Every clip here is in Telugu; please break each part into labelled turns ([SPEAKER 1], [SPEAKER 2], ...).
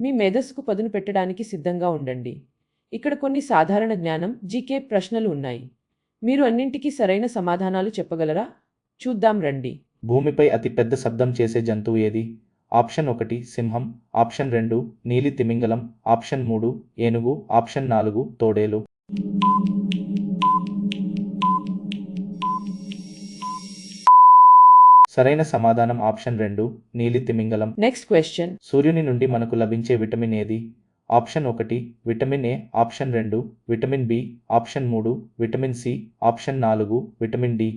[SPEAKER 1] మీ మేధస్సుకు పదును పెట్టడానికి సిద్ధంగా ఉండండి. ఇక్కడ కొన్ని సాధారణ జ్ఞానం జీకే ప్రశ్నలు ఉన్నాయి. మీరు అన్నింటికీ సరైన సమాధానాలు చెప్పగలరా? చూద్దాం రండి.
[SPEAKER 2] భూమిపై అతి పెద్ద శబ్దం చేసే జంతువు ఏది? ఆప్షన్ 1 సింహం, ఆప్షన్ 2 నీలి తిమింగలం, ఆప్షన్ 3 ఏనుగు, ఆప్షన్ 4 తోడేలు. సరైన సమాధానం ఆప్షన్ 2 నీలి తిమింగలం.
[SPEAKER 1] Next question.
[SPEAKER 2] సూర్యుని నుండి మనకు లభించే విటమిన్ ఏది? Option 1 vitamin A, option 2 vitamin B, option 3 vitamin C, option 4 vitamin D.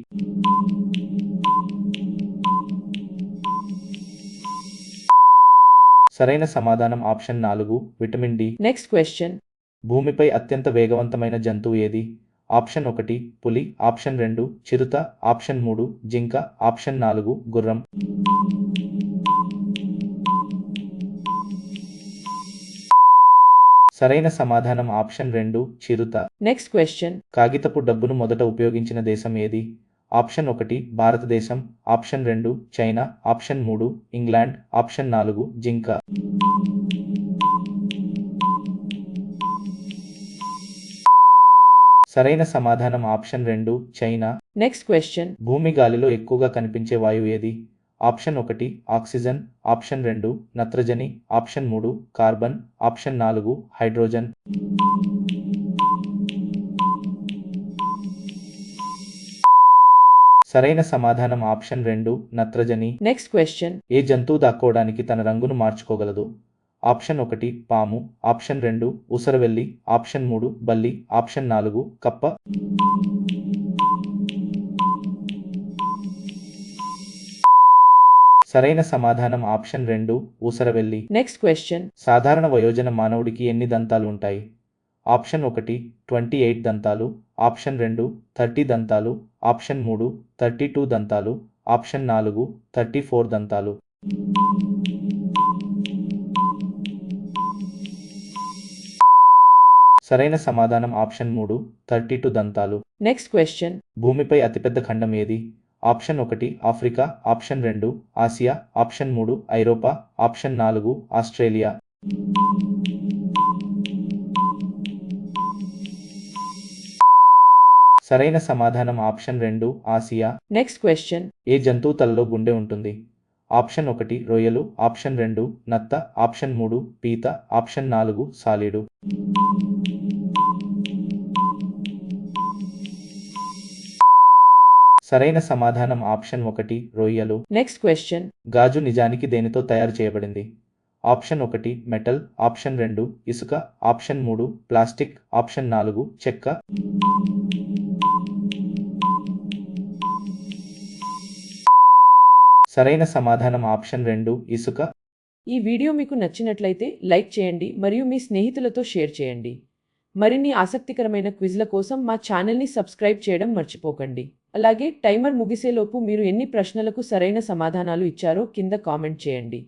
[SPEAKER 2] సరైన సమాధానం option 4 vitamin D.
[SPEAKER 1] Next question.
[SPEAKER 2] భూమిపై అత్యంత వేగవంతమైన జంతువు ఏది? ఆప్షన్ 1 పులి, ఆప్షన్ 2 చిరుత, ఆప్షన్ 3 జింక, ఆప్షన్ 4 గుర్రం. సరైన సమాధానం ఆప్షన్ 2 చిరుత.
[SPEAKER 1] Next question.
[SPEAKER 2] కాగితపు డబ్బును మొదట ఉపయోగించిన దేశం ఏది? ఆప్షన్ 1 భారతదేశం, option 2 China, option 3 England, option 4 జింక. సరైన సమాధానం ఆప్షన్ 2 చైనా.
[SPEAKER 1] Next question.
[SPEAKER 2] భూమి గాలిలో ఎక్కువగా కనిపించే వాయువు ఏది? ఆప్షన్ 1 ఆక్సిజన్, ఆప్షన్ 2 నత్రజని, ఆప్షన్ 3 కార్బన్, ఆప్షన్ 4 హైడ్రోజన్. సరైన సమాధానం ఆప్షన్ 2 నత్రజని.
[SPEAKER 1] Next question.
[SPEAKER 2] ఏ జంతువు దాక్కోవడానికి తన రంగును మార్చుకోగలదు? ఆప్షన్ 1 పాము, ఆప్షన్ 2 ఉసరవెల్లి, ఆప్షన్ 3 బల్లి, ఆప్షన్ 4 కప్ప. సరైన సమాధానం ఆప్షన్ 2 ఊసరవెల్లి.
[SPEAKER 1] Next question.
[SPEAKER 2] సాధారణ వయోజన మానవుడికి ఎన్ని దంతాలు ఉంటాయి? ఆప్షన్ 1 28 దంతాలు, ఆప్షన్ 2 30 దంతాలు, ఆప్షన్ 3 32 దంతాలు, ఆప్షన్ 4 34 దంతాలు. సరైన సమాధానం ఆప్షన్ 3 32 దంతాలు.
[SPEAKER 1] Next question.
[SPEAKER 2] భూమిపై అతిపెద్ద ఖండం ఏది? Option 1 Africa, option 2 Asia, option 3 ఐరోపా, ఆప్షన్ 4 ఆస్ట్రేలియా. సరైన సమాధానం ఆప్షన్ 2 ఆసియా.
[SPEAKER 1] Next question.
[SPEAKER 2] ఏ జంతువు తలలో గుండె ఉంటుంది? ఆప్షన్ 1 రొయ్యలు, ఆప్షన్ 2 నత్త, ఆప్షన్ 3 పీత, ఆప్షన్ 4 సాలీడు. సరైన సమాధానం ఆప్షన్ 1 రొయ్యలు.
[SPEAKER 1] Next question.
[SPEAKER 2] గాజు నిజానికి దేనితో తయారు చేయబడింది? ఆప్షన్ 1 మెటల్, ఆప్షన్ 2 ఇసుక, ఆప్షన్ 3 ప్లాస్టిక్, ఆప్షన్ 4 చెక్క. సరైన సమాధానం ఆప్షన్ 2 ఇసుక.
[SPEAKER 1] ఈ వీడియో మీకు నచ్చినట్లయితే లైక్ చేయండి మరియు మీ స్నేహితులతో షేర్ చేయండి. మరిన్ని ఆసక్తికరమైన క్విజ్ల కోసం మా ఛానల్ని సబ్స్క్రైబ్ చేయడం మర్చిపోకండి. అలాగే టైమర్ ముగిసేలోపు మీరు ఎన్ని ప్రశ్నలకు సరైన సమాధానాలు ఇచ్చారో కింద కామెంట్ చేయండి.